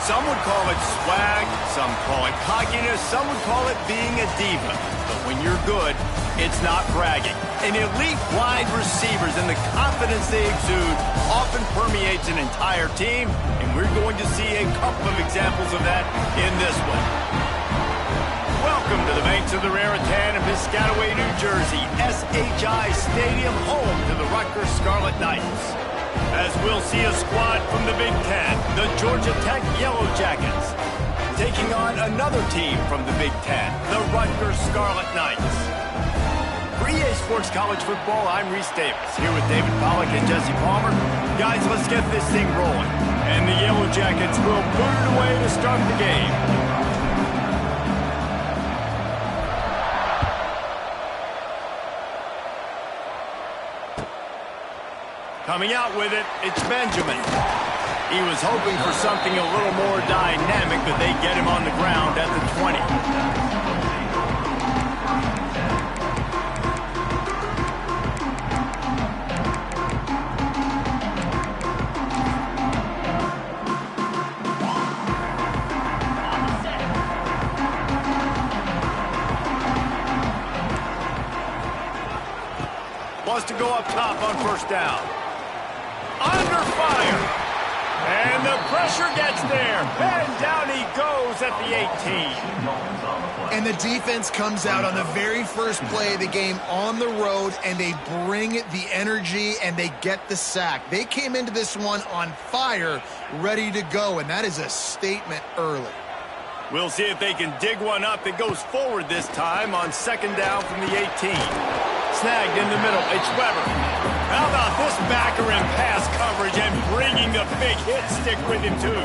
Some would call it swag, some call it cockiness, some would call it being a diva. But when you're good, it's not bragging. And elite wide receivers and the confidence they exude often permeates an entire team, and we're going to see a couple of examples of that in this one. Welcome to the banks of the Raritan in Piscataway, New Jersey, SHI Stadium, home to the Rutgers Scarlet Knights. As we'll see a squad from the Big Ten, the Georgia Tech Yellow Jackets, taking on another team from the Big Ten, the Rutgers Scarlet Knights. For EA Sports College Football, I'm Reese Davis, here with David Pollack and Jesse Palmer. Guys, let's get this thing rolling. And the Yellow Jackets will boot it away to start the game. Coming out with it, it's Benjamin. He was hoping for something a little more dynamic, but they get him on the ground at the 20. Wants to go up top on first down. Under fire. And the pressure gets there. And down he goes at the 18. And the defense comes out on the very first play of the game on the road, and they bring the energy, and they get the sack. They came into this one on fire, ready to go, and that is a statement early. We'll see if they can dig one up. It goes forward this time on second down from the 18. Snagged in the middle. It's Weber. How about this backer in pass coverage and bringing the big hit stick with him, too?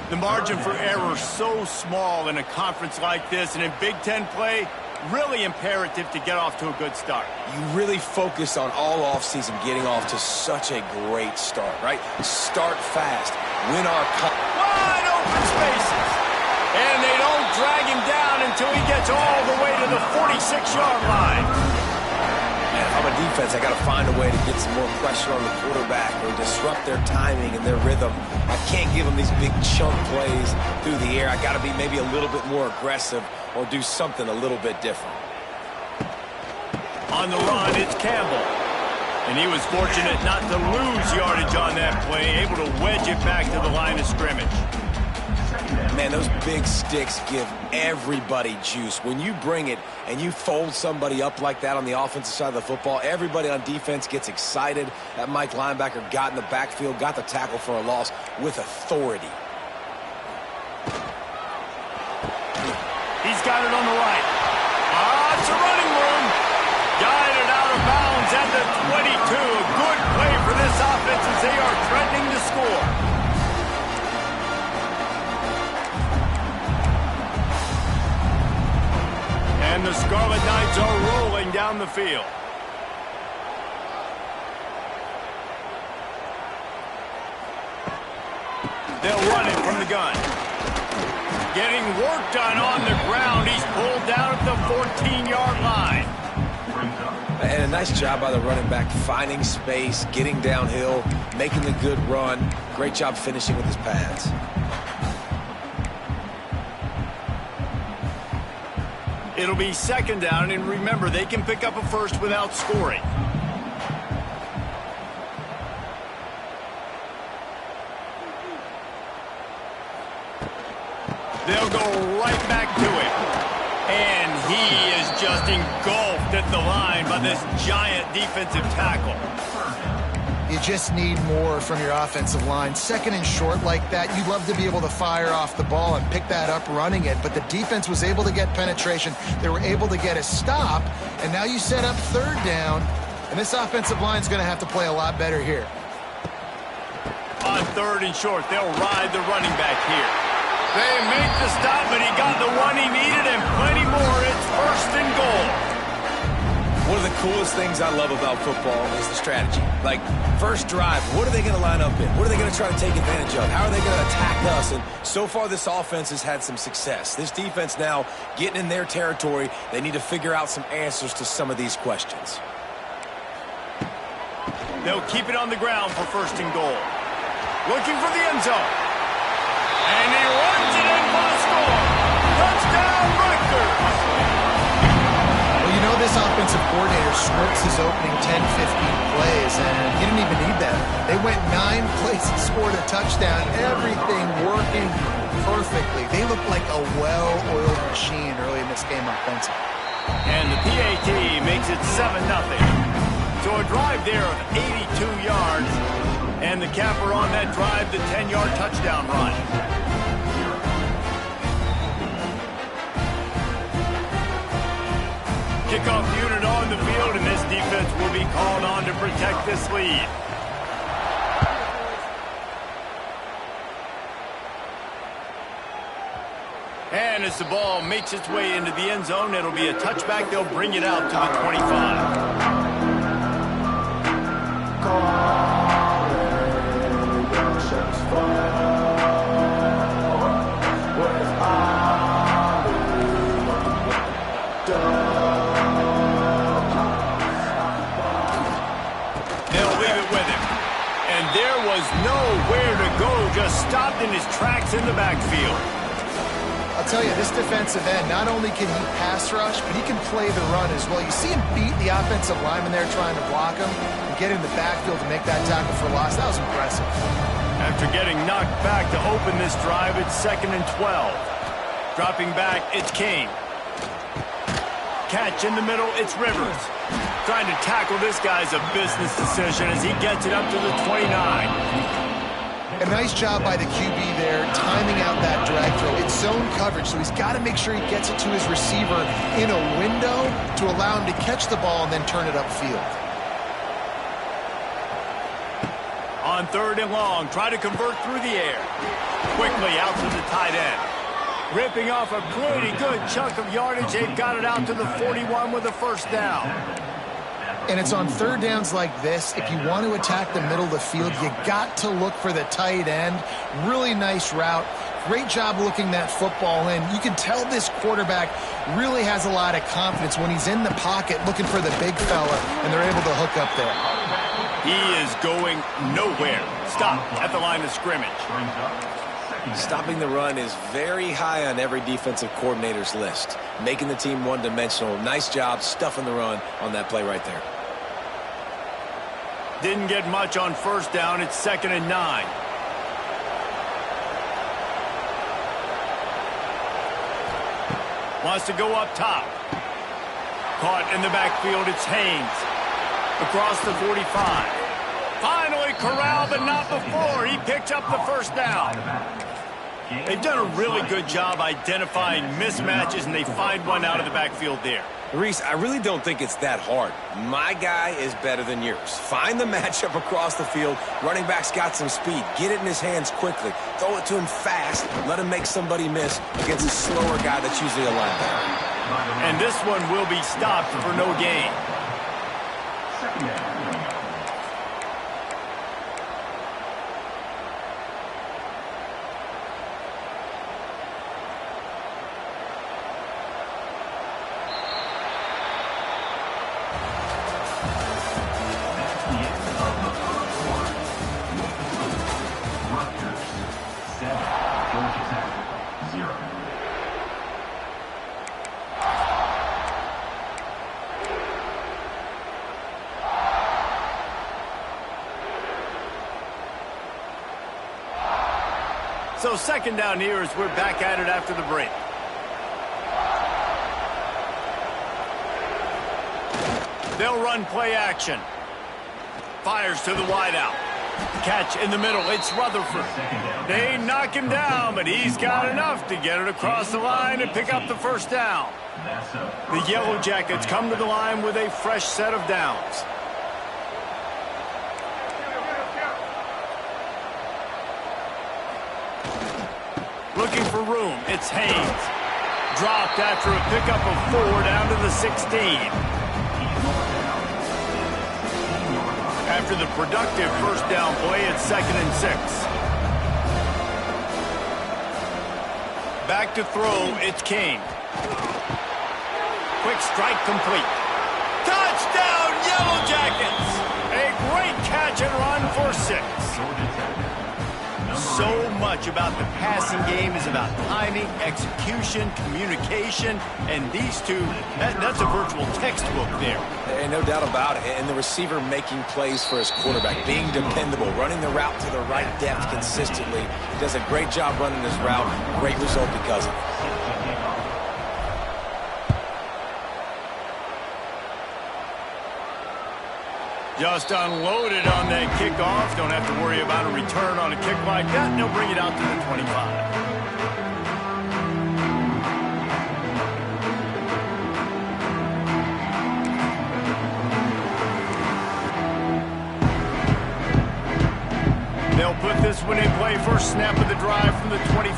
The margin for error so small in a conference like this, and in Big Ten play, really imperative to get off to a good start. You really focus on all offseason getting off to such a great start, right? Start fast. Win our cup. Wide open spaces. And they don't drag him down until he gets all the way to the 46-yard line. Man, if I'm a defense, I got to find a way to get some more pressure on the quarterback or disrupt their timing and their rhythm. I can't give them these big chunk plays through the air. I got to be maybe a little bit more aggressive or do something a little bit different. On the run, it's Campbell. And he was fortunate not to lose yardage on that play, able to wedge it back to the line of scrimmage. Man, those big sticks give everybody juice. When you bring it and you fold somebody up like that on the offensive side of the football, everybody on defense gets excited. That Mike linebacker got in the backfield, got the tackle for a loss with authority. He's got it on the right. It's a running room. Guided out of bounds at the 22. A good play for this offense as they are threatening to score. And the Scarlet Knights are rolling down the field. They'll run it from the gun. Getting work done on the ground. He's pulled down at the 14-yard line. And a nice job by the running back, finding space, getting downhill, making the good run. Great job finishing with his pads. It'll be second down, and remember, they can pick up a first without scoring. They'll go right back to him. And he is just engulfed at the line by this giant defensive tackle. You just need more from your offensive line. Second and short like that, you'd love to be able to fire off the ball and pick that up running it, but the defense was able to get penetration. They were able to get a stop, and now you set up third down, and this offensive line is going to have to play a lot better here. On third and short, they'll ride the running back here. They make the stop, but he got the one he needed and plenty more. It's first and goal. One of the coolest things I love about football is the strategy. Like, first drive, what are they going to line up in? What are they going to try to take advantage of? How are they going to attack us? And so far, this offense has had some success. This defense now getting in their territory. They need to figure out some answers to some of these questions. They'll keep it on the ground for first and goal. Looking for the end zone. And he runs it in for the score. Touchdown, Rutgers. Well, you know this offensive coordinator scripts his opening 10, 15 plays, and he didn't even need that. They went 9 plays and scored a touchdown. Everything working perfectly. They looked like a well-oiled machine early in this game offensively. And the PAT makes it 7-0. So a drive there of 82 yards. And the capper on that drive, the 10-yard touchdown run. Kickoff unit on the field, and this defense will be called on to protect this lead. And as the ball makes its way into the end zone, it'll be a touchback. They'll bring it out to the 25. They'll leave it with him. And there was nowhere to go, just stopped in his tracks in the backfield. I'll tell you, this defensive end, not only can he pass rush, but he can play the run as well. You see him beat the offensive lineman there trying to block him and get in the backfield to make that tackle for loss. That was impressive. After getting knocked back to open this drive, it's 2nd and 12. Dropping back, it's Kane. Catch in the middle, it's Rivers. Trying to tackle this guy's a business decision as he gets it up to the 29. A nice job by the QB there, timing out that drag throw. It's zone coverage, so he's got to make sure he gets it to his receiver in a window to allow him to catch the ball and then turn it upfield. On 3rd and long, try to convert through the air. Quickly out to the tight end. Ripping off a pretty good chunk of yardage. They've got it out to the 41 with a first down. And it's on 3rd downs like this. If you want to attack the middle of the field, you got to look for the tight end. Really nice route. Great job looking that football in. You can tell this quarterback really has a lot of confidence when he's in the pocket looking for the big fella, and they're able to hook up there. He is going nowhere. Stop at the line of scrimmage. Stopping the run is very high on every defensive coordinator's list. Making the team one-dimensional. Nice job stuffing the run on that play right there. Didn't get much on first down. It's 2nd and 9. Wants to go up top. Caught in the backfield. It's Haynes. Across the 45. Finally corralled, but not before. He picked up the first down. They've done a really good job identifying mismatches, and they find one out of the backfield there. Reese, I really don't think it's that hard. My guy is better than yours. Find the matchup across the field. Running back's got some speed. Get it in his hands quickly. Throw it to him fast. Let him make somebody miss against a slower guy that's usually a linebacker. And this one will be stopped for no gain. So 2nd down here as we're back at it after the break. They'll run play action. Fires to the wideout. Catch in the middle. It's Rutherford. They knock him down, but he's got enough to get it across the line and pick up the first down. The Yellow Jackets come to the line with a fresh set of downs. Looking for room. It's Haynes. Dropped after a pickup of 4 down to the 16. After the productive first down play, it's 2nd and 6. Back to throw, it's Kane. Quick strike complete. Touchdown, Yellow Jackets! A great catch and run for 6. so much about the passing game is about timing, execution, communication, and these two, that's a virtual textbook there. And no doubt about it. And the receiver making plays for his quarterback, being dependable, running the route to the right depth consistently. Does a great job running his route. Great result because of it. Just unloaded on that kickoff. Don't have to worry about a return on a kick like that. And they'll bring it out to the 25. They'll put this one in play. First snap of the drive from the 25.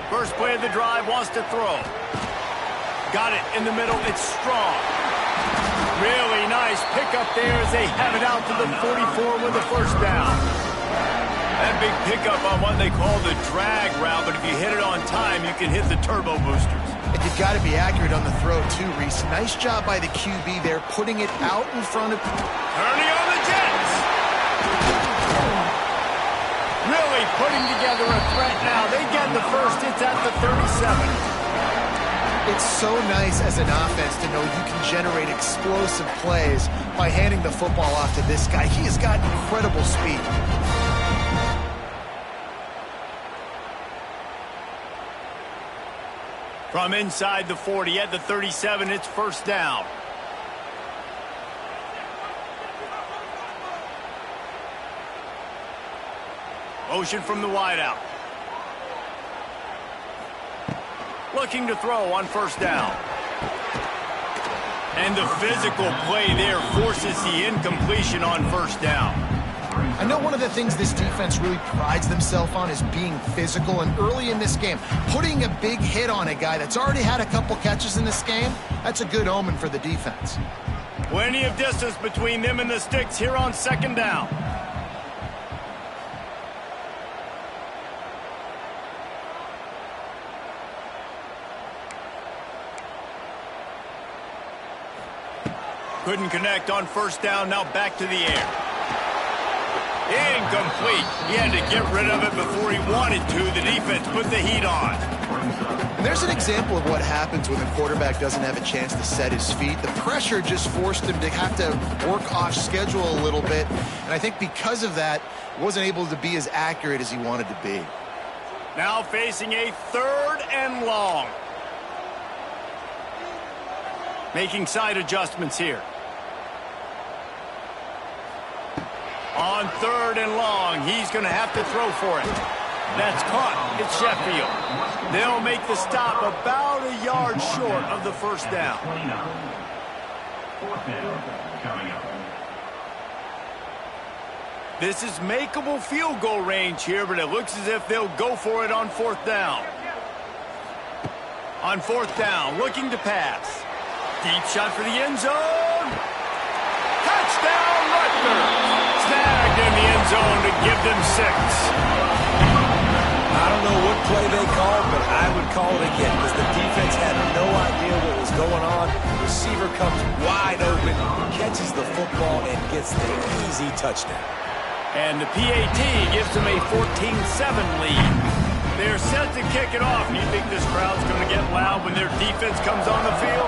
First play of the drive, wants to throw. Got it in the middle. It's strong. Really nice pickup there as they have it out to the 44 with a first down. That big pickup on what they call the drag route, but if you hit it on time, you can hit the turbo boosters. And you've got to be accurate on the throw, too, Reese. Nice job by the QB there, putting it out in front of... Turning on the Jets! Really putting together a threat now. They get the first. It's at the 37. It's so nice as an offense to know you can generate explosive plays by handing the football off to this guy. He has got incredible speed. From inside the 40 at the 37, it's first down. Motion from the wideout. Looking to throw on first down. And the physical play there forces the incompletion on first down. I know one of the things this defense really prides themselves on is being physical, and early in this game, putting a big hit on a guy that's already had a couple catches in this game, that's a good omen for the defense. Plenty of distance between them and the sticks here on second down. Couldn't connect on first down, now back to the air. Incomplete. He had to get rid of it before he wanted to. The defense put the heat on. And there's an example of what happens when the quarterback doesn't have a chance to set his feet. The pressure just forced him to have to work off schedule a little bit. And I think because of that, he wasn't able to be as accurate as he wanted to be. Now facing a third and long. Making side adjustments here. On third and long, he's going to have to throw for it. That's caught. It's Sheffield. They'll make the stop about a yard short of the first down. This is makeable field goal range here, but it looks as if they'll go for it on fourth down. On fourth down, looking to pass. Deep shot for the end zone. Touchdown, Rutgers. Snagged in the end zone to give them 6. I don't know what play they called, but I would call it again because the defense had no idea what was going on. The receiver comes wide open, catches the football, and gets the easy touchdown. And the PAT gives them a 14-7 lead. They're set to kick it off. Do you think this crowd's going to get loud when their defense comes on the field?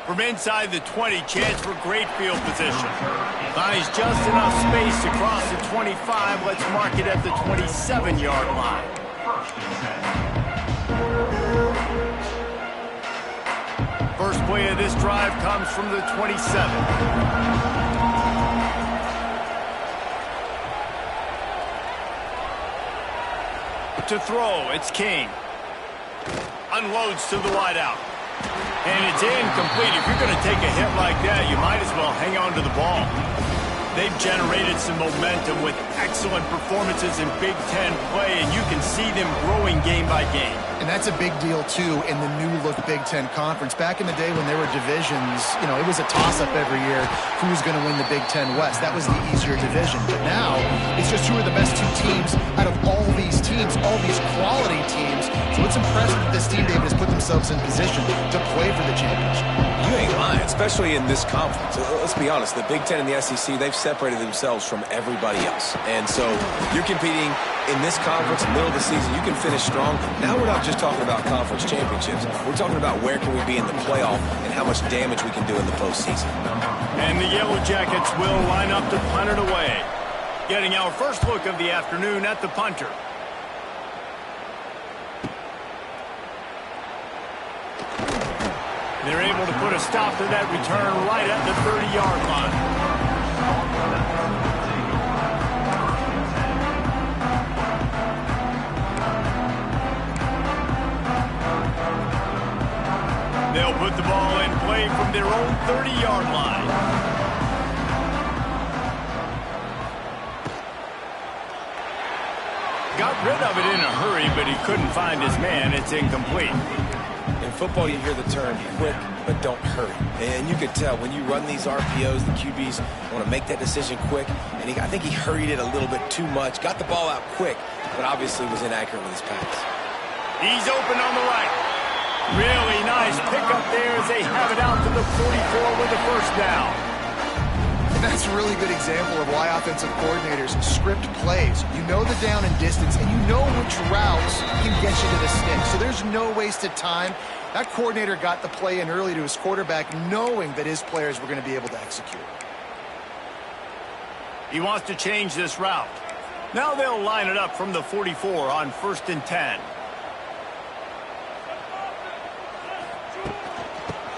From inside the 20, chance for great field position. Finds just enough space to cross the 25. Let's mark it at the 27-yard line. First play of this drive comes from the 27. To throw, it's King. Unloads to the wideout. And it's incomplete. If you're going to take a hit like that, you might as well hang on to the ball. They've generated some momentum with excellent performances in Big Ten play, and you can see them growing game by game. And that's a big deal, too, in the new-look Big Ten Conference. Back in the day when there were divisions, you know, it was a toss-up every year who was going to win the Big Ten West. That was the easier division. But now, it's just who are the best 2 teams out of all these teams, all these quality teams. So it's impressive that this team, David, has put themselves in position to play for the championship. You ain't lying. It's especially in this conference. Let's be honest, the Big Ten and the SEC, they've separated themselves from everybody else. And so you're competing in this conference, middle of the season, you can finish strong. Now we're not just talking about conference championships. We're talking about where can we be in the playoff and how much damage we can do in the postseason. And the Yellow Jackets will line up to punt it away. Getting our first look of the afternoon at the punter. They're able to put a stop to that return right at the 30-yard line. They'll put the ball in play from their own 30-yard line. Got rid of it in a hurry, but he couldn't find his man. It's incomplete. In football, you hear the term quick, but don't hurry. And you could tell when you run these RPOs, the QBs want to make that decision quick. And I think he hurried it a little bit too much. Got the ball out quick, but obviously was inaccurate with his pass. He's open on the right. Really nice pickup there as they have it out to the 44 with the first down. And that's a really good example of why offensive coordinators script plays. You know the down and distance, and you know which routes can get you to the stick. So there's no wasted time. That coordinator got the play in early to his quarterback, knowing that his players were going to be able to execute. He wants to change this route. Now they'll line it up from the 44 on 1st and 10.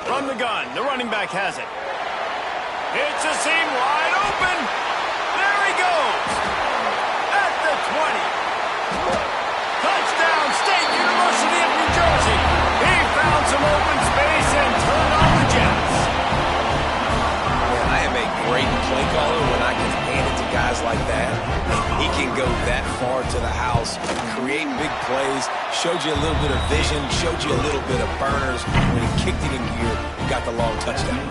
From the gun, the running back has it. It's a seam wide open. There he goes. At the 20. Touchdown, State University of New Jersey. He found some open space and turned on the Jets. Man, I am a great play caller when I can hand it to guys like that. He can go that far to the house, create big plays, showed you a little bit of vision, showed you a little bit of burners. When he kicked it in gear, he got the long touchdown.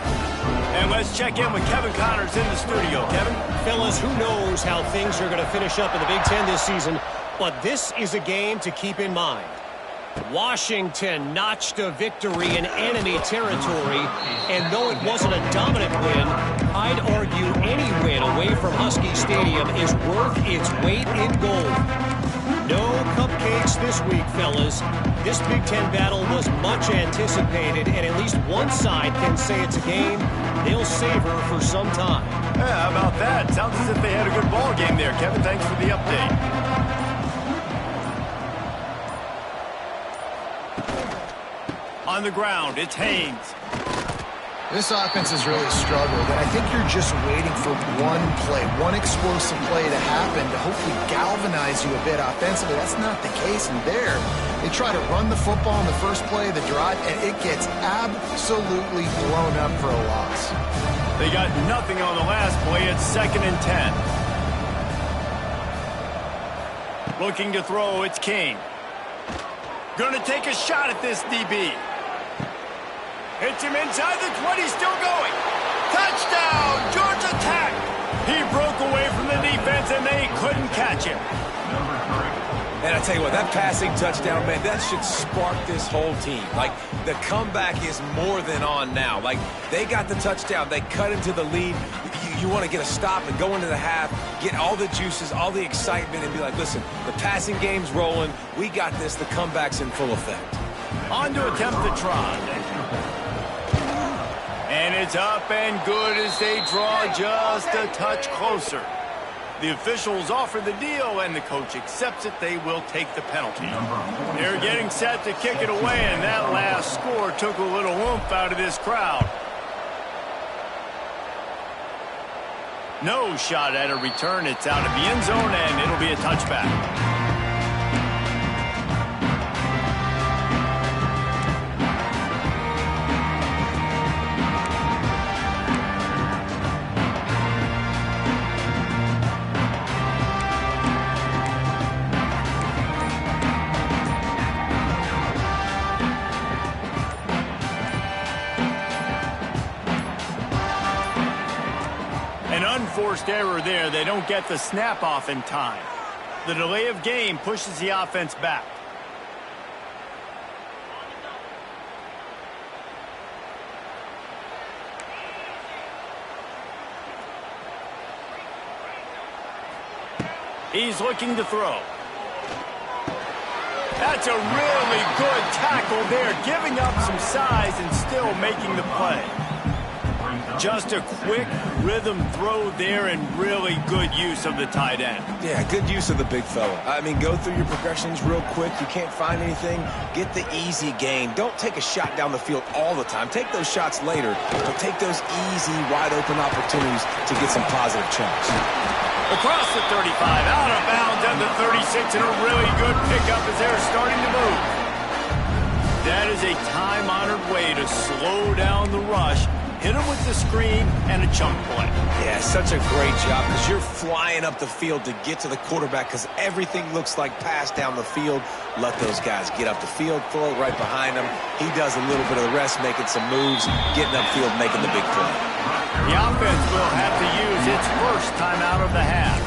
And let's check in with Kevin Connors in the studio. Kevin? Fellas, who knows how things are going to finish up in the Big Ten this season, but this is a game to keep in mind. Washington notched a victory in enemy territory, and though it wasn't a dominant win, I'd argue any win away from Husky Stadium is worth its weight in gold. No cupcakes this week, fellas. This Big Ten battle was much anticipated, and at least one side can say it's a game they'll savor for some time. Yeah, how about that? Sounds as if they had a good ball game there, Kevin. Thanks for the update. On the ground, it's Haynes. This offense has really struggled, and I think you're just waiting for one play, one explosive play to happen to hopefully galvanize you a bit offensively. That's not the case in there. They try to run the football in the first play of the drive, and it gets absolutely blown up for a loss. They got nothing on the last play. It's 2nd and 10. Looking to throw, it's King. Gonna take a shot at this DB. Hits him inside the 20, still going. Touchdown, Georgia Tech. He broke away from the defense, and they couldn't catch him. And I tell you what, that passing touchdown, man, that should spark this whole team. Like, the comeback is more than on now. Like, they got the touchdown. They cut into the lead. You want to get a stop and go into the half, get all the juices, all the excitement, and be like, listen, the passing game's rolling. We got this. The comeback's in full effect. On to attempt the try. And it's up and good as they draw just a touch closer. The officials offer the deal, and the coach accepts it. They will take the penalty. They're getting set to kick it away, and that last score took a little oomph out of this crowd. No shot at a return. It's out of the end zone, and it'll be a touchback. Unforced error there. They don't get the snap off in time. The delay of game pushes the offense back. He's looking to throw. That's a really good tackle there, giving up some size and still making the play. Just a quick rhythm throw there and really good use of the tight end. Yeah, good use of the big fella. I mean, go through your progressions real quick. You can't find anything, get the easy gain. Don't take a shot down the field all the time. Take those shots later, but take those easy, wide-open opportunities to get some positive chunks. Across the 35, out of bounds at the 36, and a really good pickup as they're starting to move. That is a time-honored way to slow down the rush. Hit him with the screen and a chunk play. Yeah, such a great job because you're flying up the field to get to the quarterback because everything looks like pass down the field. Let those guys get up the field, throw it right behind him. He does a little bit of the rest, making some moves, getting upfield, making the big play. The offense will have to use its first timeout of the half.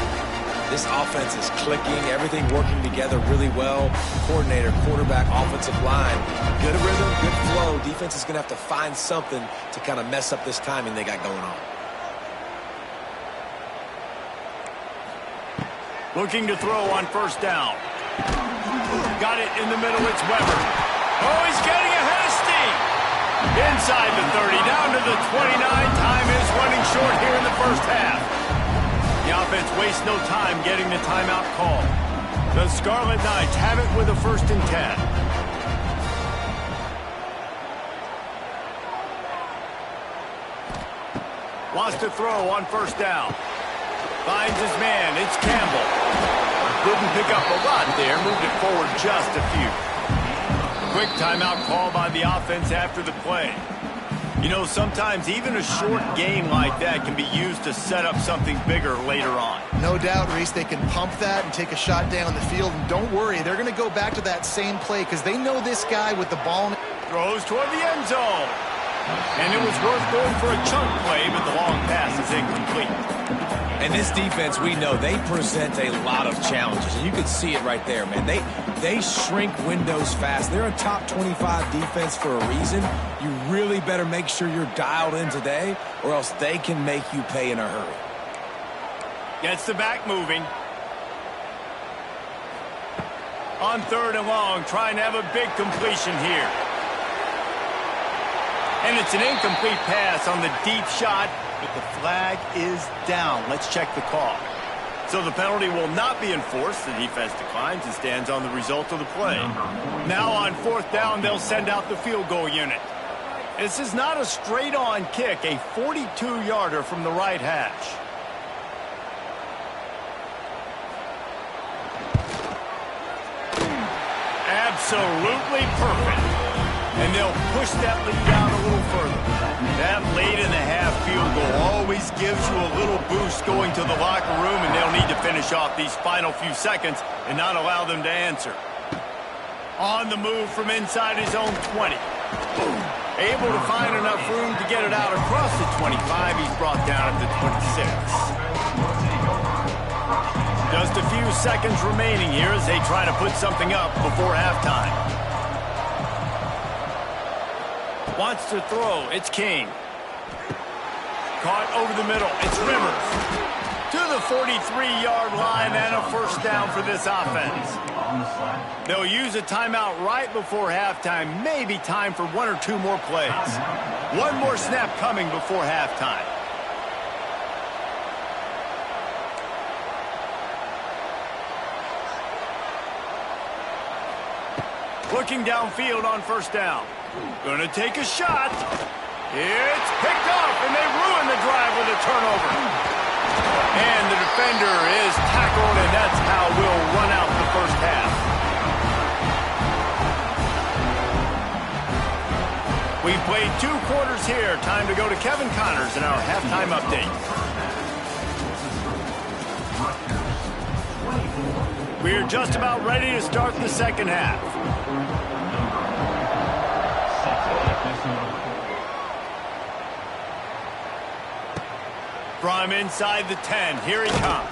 This offense is clicking, everything working together really well. Coordinator, quarterback, offensive line. Good rhythm, good flow. Defense is going to have to find something to kind of mess up this timing they got going on. Looking to throw on first down. Got it in the middle, it's Weber. Oh, he's getting ahead of steam. Inside the 30, down to the 29. Time is running short here in the first half. The offense wastes no time getting the timeout call. The Scarlet Knights have it with a 1st and 10. Wants to throw on first down. Finds his man. It's Campbell. Didn't pick up a lot there. Moved it forward just a few. Quick timeout call by the offense after the play. You know, sometimes even a short game like that can be used to set up something bigger later on. No doubt, Reese, they can pump that and take a shot down the field. And don't worry, they're going to go back to that same play because they know this guy with the ball. Throws toward the end zone. And it was worth going for a chunk play, but the long pass is incomplete. And this defense, we know, they present a lot of challenges. And you can see it right there, man. They shrink windows fast. They're a top 25 defense for a reason. You really better make sure you're dialed in today, or else they can make you pay in a hurry. Gets the back moving. On 3rd and long, trying to have a big completion here. And it's an incomplete pass on the deep shot, but the flag is down. Let's check the call. So the penalty will not be enforced. The defense declines and stands on the result of the play. Now on 4th down, they'll send out the field goal unit. This is not a straight-on kick, a 42-yarder from the right hash. Absolutely perfect. And they'll push that lead out a little further. That late in the half field goal always gives you a little boost going to the locker room, and they'll need to finish off these final few seconds and not allow them to answer. On the move from inside his own 20. Able to find enough room to get it out across the 25. He's brought down at the 26. Just a few seconds remaining here as they try to put something up before halftime. Wants to throw. It's King. Caught over the middle. It's Rivers. To the 43-yard line and a 1st down for this offense. They'll use a timeout right before halftime. Maybe time for 1 or 2 more plays. One more snap coming before halftime. Looking downfield on 1st down. Gonna take a shot. It's picked off, and they ruin the drive with a turnover. And the defender is tackled, and that's how we'll run out the first half. We've played 2 quarters here. Time to go to Kevin Connors in our halftime update. We're just about ready to start the second half. From inside the 10, here he comes.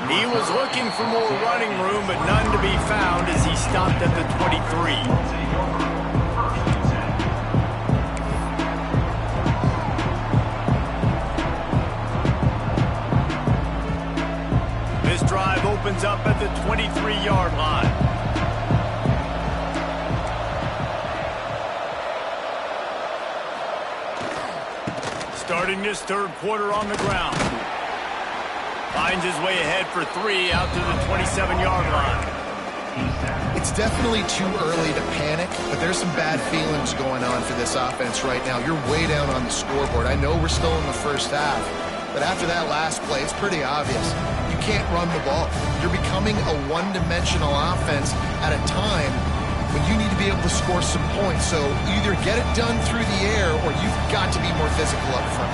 He was looking for more running room, but none to be found as he stopped at the 23. This drive opens up at the 23-yard line. Starting this third quarter on the ground. Finds his way ahead for 3 out to the 27-yard line. It's definitely too early to panic, but there's some bad feelings going on for this offense right now. You're way down on the scoreboard. I know we're still in the first half, but after that last play, it's pretty obvious. You can't run the ball. You're becoming a one-dimensional offense at a time when you need to be able to score some points. So either get it done through the air or you've got to be more physical up front.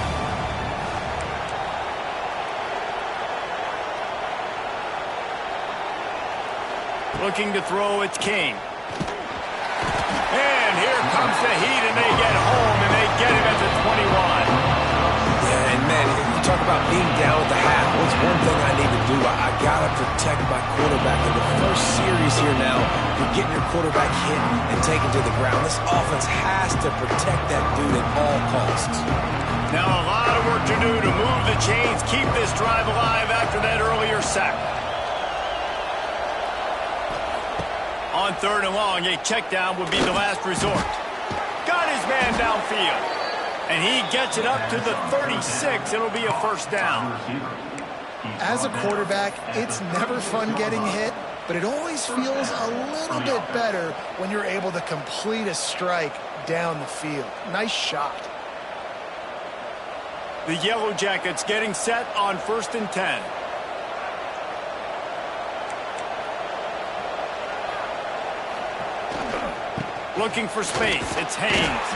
Looking to throw, it's King. And here comes the heat, and they get home, and they get him at the 21. Yeah, and man, you talk about being down at the half. What's one thing I need to do? I got to protect my quarterback. In the first series here now, you're getting your quarterback hit and taken to the ground. This offense has to protect that dude at all costs. Now a lot of work to do to move the chains, keep this drive alive after that earlier sack. On 3rd and long, a check down would be the last resort. Got his man downfield. And he gets it up to the 36. It'll be a first down. As a quarterback, it's never fun getting hit, but it always feels a little bit better when you're able to complete a strike down the field. Nice shot. The Yellow Jackets getting set on 1st and 10. Looking for space. It's Haynes.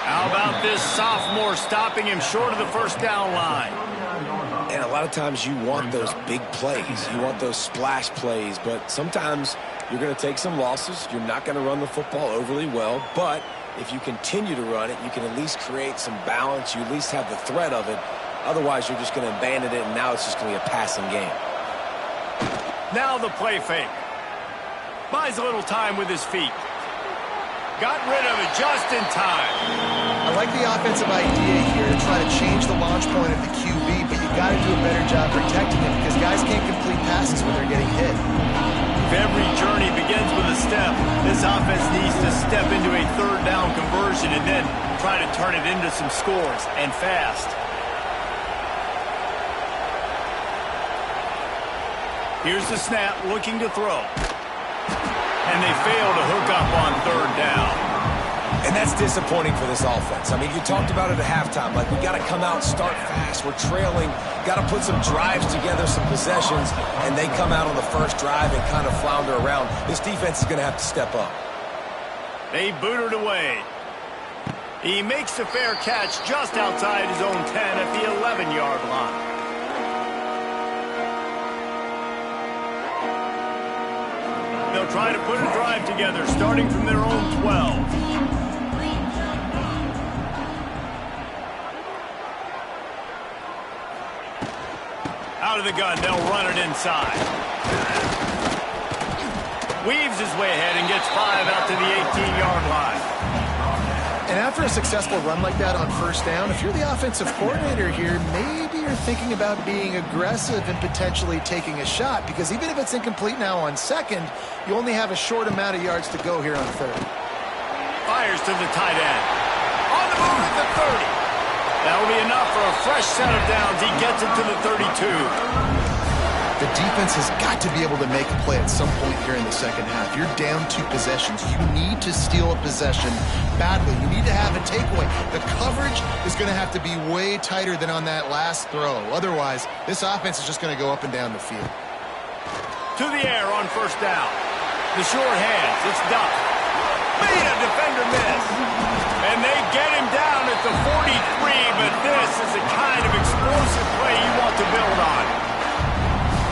How about this sophomore stopping him short of the first down line? And a lot of times you want those big plays. You want those splash plays, but sometimes you're going to take some losses. You're not going to run the football overly well, but if you continue to run it, you can at least create some balance. You at least have the threat of it. Otherwise, you're just going to abandon it, and now it's just going to be a passing game. Now the play fake. Buys a little time with his feet. Got rid of it just in time. I like the offensive idea here to try to change the launch point of the QB, but you got to do a better job protecting him because guys can't complete passes when they're getting hit. If every journey begins with a step, this offense needs to step into a 3rd down conversion and then try to turn it into some scores, and fast. Here's the snap, looking to throw. And they fail to hook up on 3rd down. And that's disappointing for this offense. I mean, you talked about it at halftime. Like, we got to come out, start fast. We're trailing. Got to put some drives together, some possessions. And they come out on the first drive and kind of flounder around. This defense is going to have to step up. They boot it away. He makes a fair catch just outside his own 10 at the 11-yard line. They'll try to put a drive together, starting from their own 12. Out of the gun, they'll run it inside. Weaves his way ahead and gets 5 out to the 18-yard line. And after a successful run like that on 1st down, if you're the offensive coordinator here, maybe you're thinking about being aggressive and potentially taking a shot, because even if it's incomplete now on 2nd, you only have a short amount of yards to go here on 3rd. Fires to the tight end. On the move at the 30. That'll be enough for a fresh set of downs. He gets it to the 32. The defense has got to be able to make a play at some point here in the 2nd half. You're down 2 possessions. You need to steal a possession badly. You need to have a takeaway. The coverage is going to have to be way tighter than on that last throw. Otherwise, this offense is just going to go up and down the field. To the air on 1st down. The short hands. It's Duff. Made a defender miss. And they get him down at the 43, but this is the kind of explosive play you want to build on.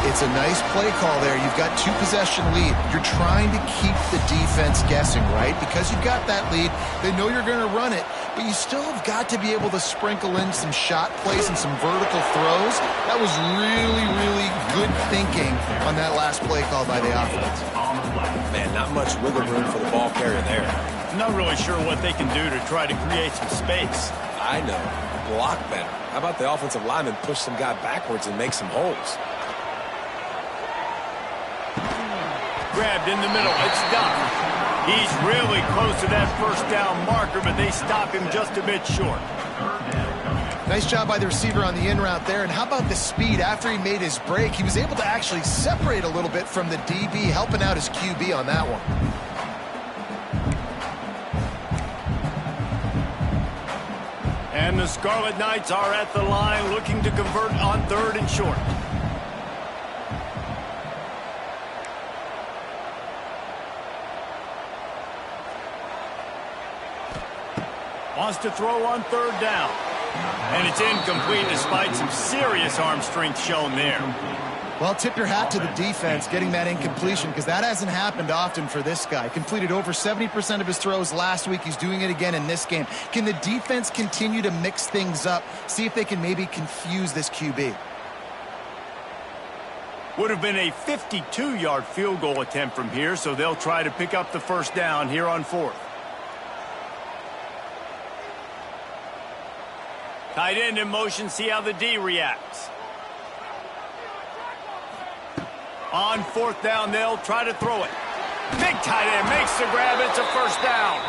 It's a nice play call there. You've got 2-possession lead. You're trying to keep the defense guessing, right? Because you've got that lead, they know you're going to run it, but you still have got to be able to sprinkle in some shot plays and some vertical throws. That was really, really good thinking on that last play call by the offense. Man, not much wiggle room for the ball carrier there. I'm not really sure what they can do to try to create some space. I know. Block better. How about the offensive lineman push some guy backwards and make some holes? grabbed in the middle. It's done. He's really close to that first down marker, but they stop him just a bit short. Nice job by the receiver on the in route there. And how about the speed? After he made his break, he was able to actually separate a little bit from the DB, helping out his QB on that one. And the Scarlet Knights are at the line looking to convert on 3rd and short. Wants to throw on 3rd down. And it's incomplete despite some serious arm strength shown there. Well, tip your hat to the defense getting that incompletion, because that hasn't happened often for this guy. Completed over 70% of his throws last week. He's doing it again in this game. Can the defense continue to mix things up? See if they can maybe confuse this QB. Would have been a 52-yard field goal attempt from here, so they'll try to pick up the first down here on 4th. Tight end in motion, see how the D reacts. On 4th down, they'll try to throw it. Big tight end makes the grab. It's a first down.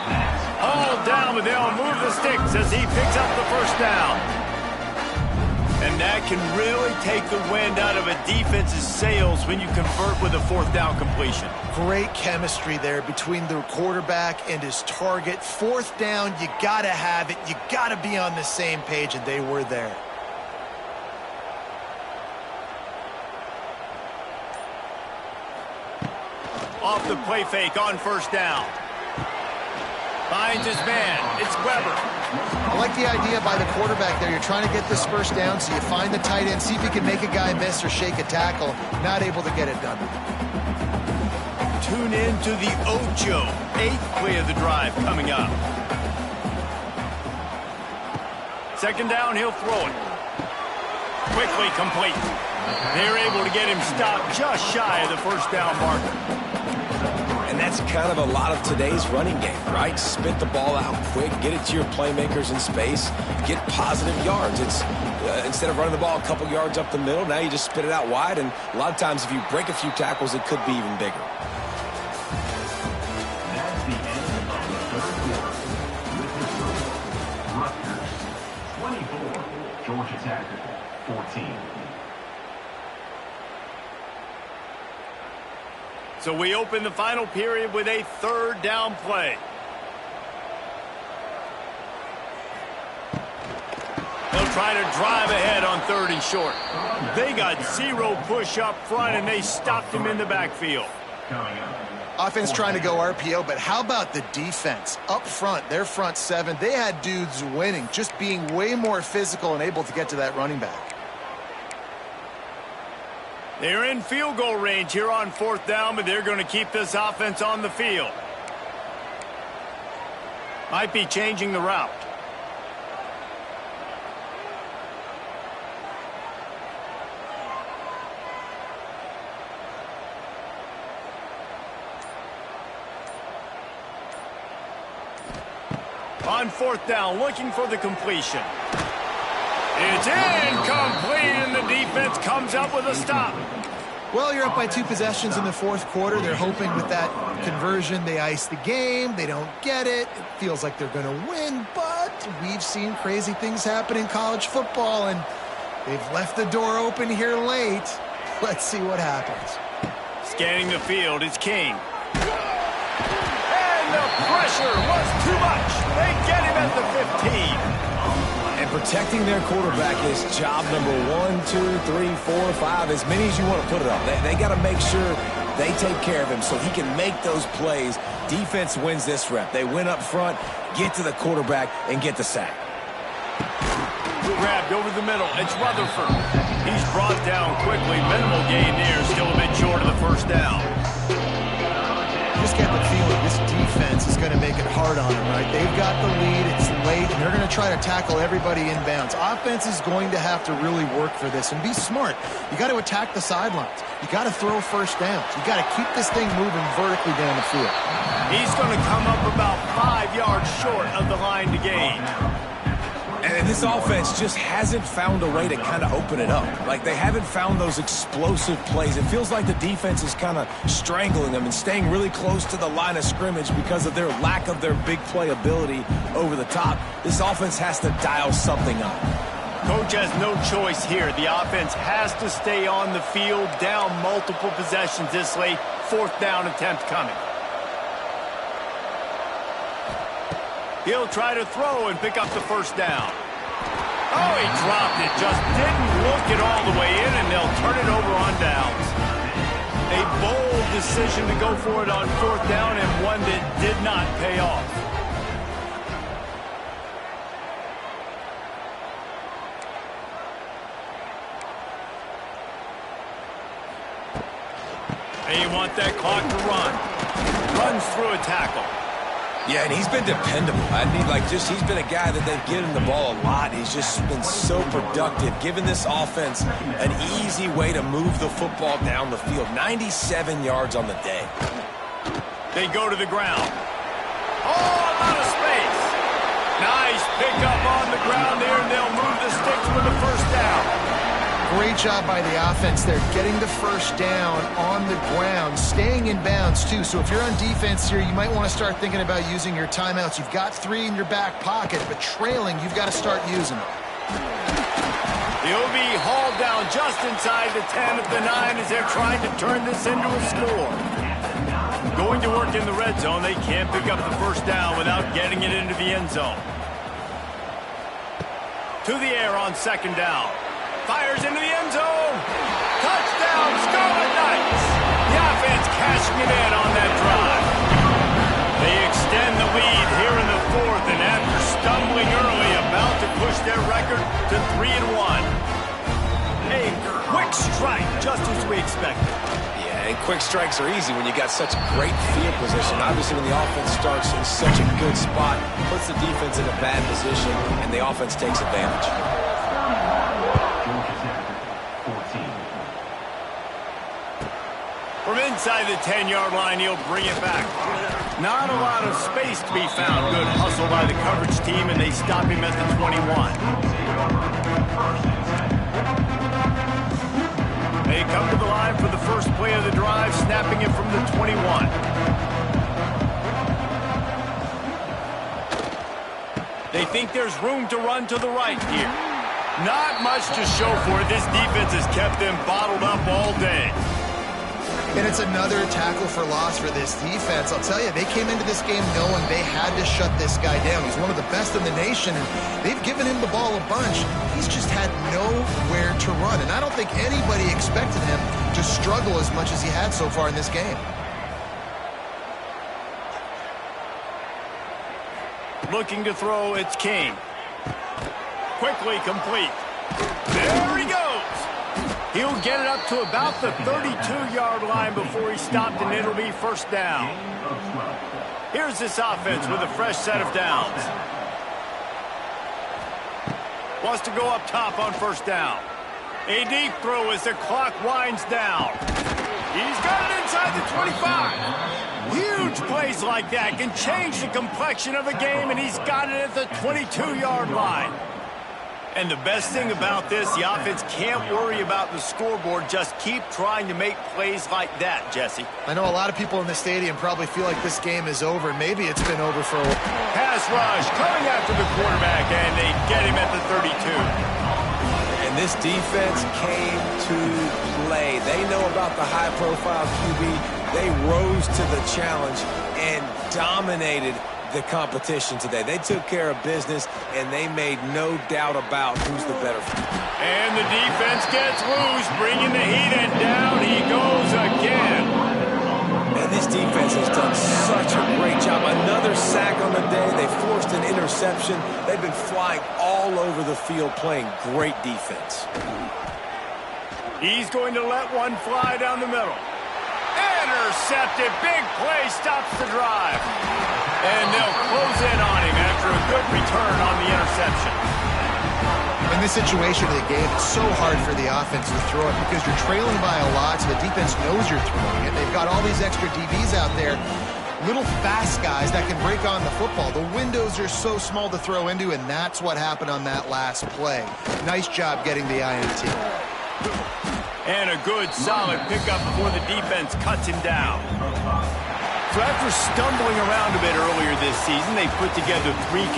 All down, but they'll move the sticks as he picks up the first down. And that can really take the wind out of a defense's sails when you convert with a 4th down completion. Great chemistry there between the quarterback and his target. 4th down, you got to have it. You got to be on the same page, and they were there. Off the play fake on 1st down. Finds his man. It's Weber. I like the idea by the quarterback there. You're trying to get this first down, so you find the tight end, see if you can make a guy miss or shake a tackle. Not able to get it done. Tune in to the Ocho. 8th play of the drive coming up. 2nd down, he'll throw it. Quickly complete. They're able to get him stopped just shy of the first down marker. And that's kind of a lot of today's running game, right? Spit the ball out quick, get it to your playmakers in space, get positive yards. It's instead of running the ball a couple yards up the middle, now you just spit it out wide, and a lot of times if you break a few tackles, it could be even bigger. That's the end of the 3rd quarter. With the score, Rutgers 24, Georgia Tech 14. So we open the final period with a 3rd down play. They'll try to drive ahead on 3rd and short. They got 0 push up front, and they stopped him in the backfield. Offense trying to go RPO, but how about the defense? Up front, their front 7, they had dudes winning, just being way more physical and able to get to that running back. They're in field goal range here on 4th down, but they're going to keep this offense on the field. Might be changing the route. On 4th down, looking for the completion. It's incomplete, and the defense comes up with a stop. Well, you're up by 2 possessions in the 4th quarter. They're hoping with that conversion they ice the game. They don't get it. It feels like they're going to win, but we've seen crazy things happen in college football, and they've left the door open here late. Let's see what happens. Scanning the field, it's King. And the pressure was too much. They get him at the 15. And protecting their quarterback is job number 1, 2, 3, 4, 5, as many as you want to put it up. They got to make sure they take care of him so he can make those plays. Defense wins this rep. They win up front, get to the quarterback, and get the sack. Grabbed over the middle. It's Rutherford. He's brought down quickly. Minimal gain there. Still a bit short of the first down. Just get the feeling this defense is going to make it hard on them, right? They've got the lead. It's late, and they're going to try to tackle everybody inbounds. Offense is going to have to really work for this and be smart. You got to attack the sidelines. You got to throw first downs. You got to keep this thing moving vertically down the field. He's going to come up about 5 yards short of the line to gain. And And this offense just hasn't found a way to kind of open it up. Like, they haven't found those explosive plays. It feels like the defense is kind of strangling them and staying really close to the line of scrimmage because of their lack of their big play ability over the top. This offense has to dial something up. Coach has no choice here. The offense has to stay on the field, down multiple possessions this late. 4th down attempt coming. He'll try to throw and pick up the 1st down. Oh, he dropped it. Just didn't look it all the way in, and they'll turn it over on downs. A bold decision to go for it on 4th down, and one that did not pay off. They want that clock to run. Runs through a tackle. Yeah, and he's been dependable. He's been a guy that they've given the ball a lot. He's just been so productive, giving this offense an easy way to move the football down the field. 97 yards on the day. They go to the ground. Oh, a lot of space. Nice pickup on the ground there, and they'll move the sticks with the 1st down. Great job by the offense there, getting the 1st down on the ground, staying in bounds too. So if you're on defense here, you might want to start thinking about using your timeouts. You've got 3 in your back pocket, but trailing, you've got to start using them. He'll be hauled down just inside the 10 at the 9 as they're trying to turn this into a score. Going to work in the red zone, they can't pick up the 1st down without getting it into the end zone. To the air on 2nd down. Fires into the end zone. Touchdown, Scarlet Knights. The offense cashing it in on that drive. They extend the lead here in the 4th, and after stumbling early, about to push their record to 3-1. A quick strike, just as we expected. Yeah, and quick strikes are easy when you got such great field position. Obviously, when the offense starts in such a good spot, puts the defense in a bad position, and the offense takes advantage. From inside the 10-yard line, he'll bring it back. Not a lot of space to be found. Good hustle by the coverage team, and they stop him at the 21. They come to the line for the first play of the drive, snapping it from the 21. They think there's room to run to the right here. Not much to show for it. This defense has kept them bottled up all day. And it's another tackle for loss for this defense. I'll tell you, they came into this game knowing they had to shut this guy down. He's one of the best in the nation, and they've given him the ball a bunch. He's just had nowhere to run, and I don't think anybody expected him to struggle as much as he had so far in this game. Looking to throw, it's King. Quickly complete. There he goes. He'll get it up to about the 32-yard line before he's stopped, and it'll be 1st down. Here's this offense with a fresh set of downs. Wants to go up top on 1st down. A deep throw as the clock winds down. He's got it inside the 25. Huge plays like that can change the complexion of a game, and he's got it at the 22-yard line. And the best thing about this, the offense can't worry about the scoreboard. Just keep trying to make plays like that, Jesse. I know a lot of people in the stadium probably feel like this game is over. Maybe it's been over for a while. Pass rush coming after the quarterback, and they get him at the 32. And this defense came to play. They know about the high-profile QB. They rose to the challenge and dominated the competition today. They took care of business, and they made no doubt about who's the better. And the defense gets loose, bringing the heat, and down he goes again. And this defense has done such a great job. Another sack on the day. They forced an interception. They've been flying all over the field, playing great defense. He's going to let one fly down the middle. Intercepted. Big play stops the drive. And they'll close in on him after a good return on the interception. In this situation of the game, it's so hard for the offense to throw it because you're trailing by a lot, so the defense knows you're throwing it. They've got all these extra DBs out there. little fast guys that can break on the football. The windows are so small to throw into, and that's what happened on that last play. Nice job getting the INT. And a good, solid pickup before the defense cuts him down. So after stumbling around a bit earlier this season, they put together 3